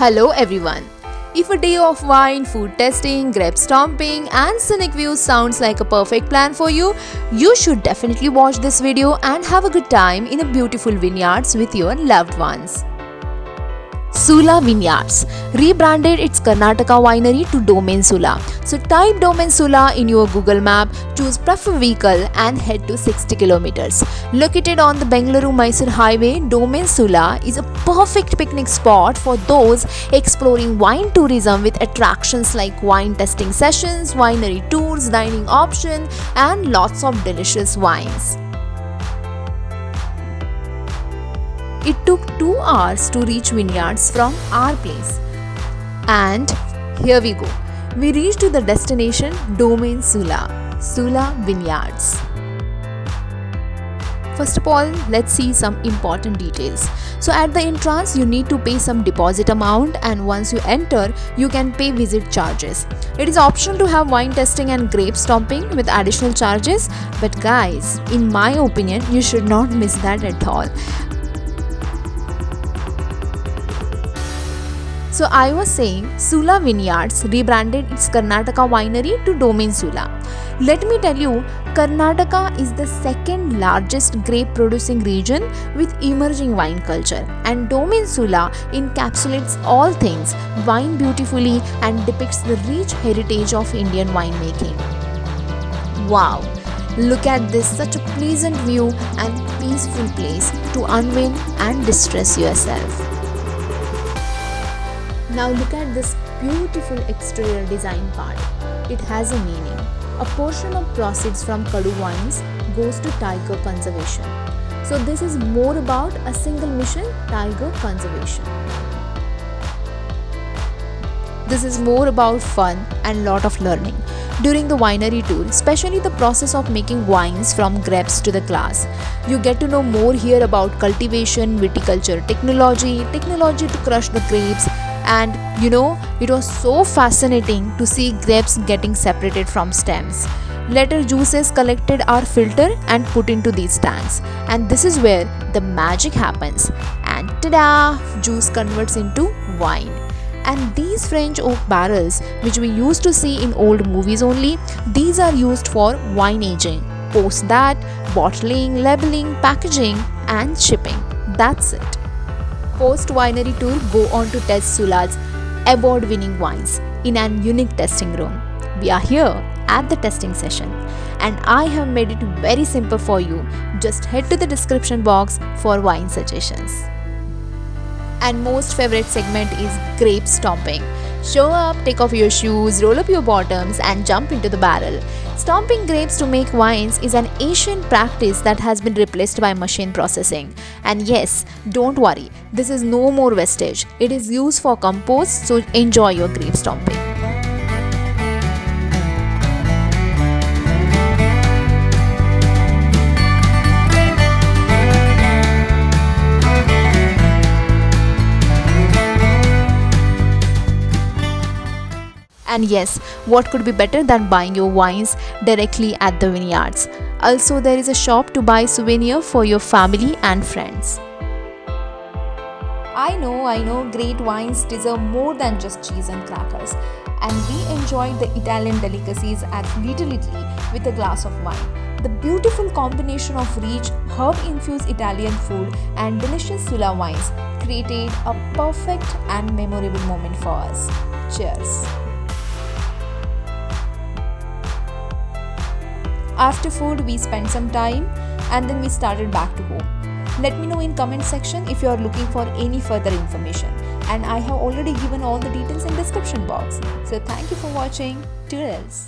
Hello everyone. If a day of wine, food testing, grape stomping and scenic views sounds like a perfect plan for you, you should definitely watch this video and have a good time in a beautiful vineyards with your loved ones. Sula Vineyards rebranded its Karnataka winery to Domain Sula. So type Domain Sula in your Google map, choose preferred vehicle and head to 60 kilometers. Located on the Bengaluru-Mysore highway, Domain Sula is a perfect picnic spot for those exploring wine tourism with attractions like wine tasting sessions, winery tours, dining option and lots of delicious wines. It took 2 hours to reach vineyards from our place. And here we go. We reached to the destination Domain Sula, Sula Vineyards. First of all, let's see some important details. So at the entrance, you need to pay some deposit amount, and once you enter, you can pay visit charges. It is optional to have wine tasting and grape stomping with additional charges, but guys, in my opinion, you should not miss that at all. So I was saying, Sula Vineyards rebranded its Karnataka winery to Domain Sula. Let me tell you, Karnataka is the second largest grape producing region with emerging wine culture, and Domain Sula encapsulates all things wine beautifully and depicts the rich heritage of Indian winemaking. Wow! Look at this, such a pleasant view and peaceful place to unwind and distress yourself. Now look at this beautiful exterior design part. It has a meaning. A portion of proceeds from Kadu wines goes to tiger conservation. So this is more about a single mission, tiger conservation. This is more about fun and lot of learning. During the winery tour, especially the process of making wines from grapes to the glass, you get to know more here about cultivation, viticulture technology to crush the grapes. And it was so fascinating to see grapes getting separated from stems. Later juices collected are filtered and put into these tanks, and this is where the magic happens, and tada, juice converts into wine. And these French oak barrels, which we used to see in old movies only, these are used for wine aging. Post that, bottling, labeling, packaging and shipping. That's it. Post winery tour, go on to test Sula's award-winning wines in an unique testing room. We are here at the testing session, and I have made it very simple for you. Just head to the description box for wine suggestions. And most favorite segment is grape stomping. Show up, take off your shoes, roll up your bottoms and jump into the barrel. Stomping grapes to make wines is an ancient practice that has been replaced by machine processing. And yes, don't worry, this is no more wastage. It is used for compost, so enjoy your grape stomping. And yes, what could be better than buying your wines directly at the vineyards? Also, there is a shop to buy souvenir for your family and friends. I know, great wines deserve more than just cheese and crackers. And we enjoyed the Italian delicacies at Little Italy with a glass of wine. The beautiful combination of rich, herb-infused Italian food and delicious Sula wines created a perfect and memorable moment for us. Cheers! After food, we spent some time and then we started back to home. Let me know in comment section if you are looking for any further information, and I have already given all the details in description box. So thank you for watching. Toodles.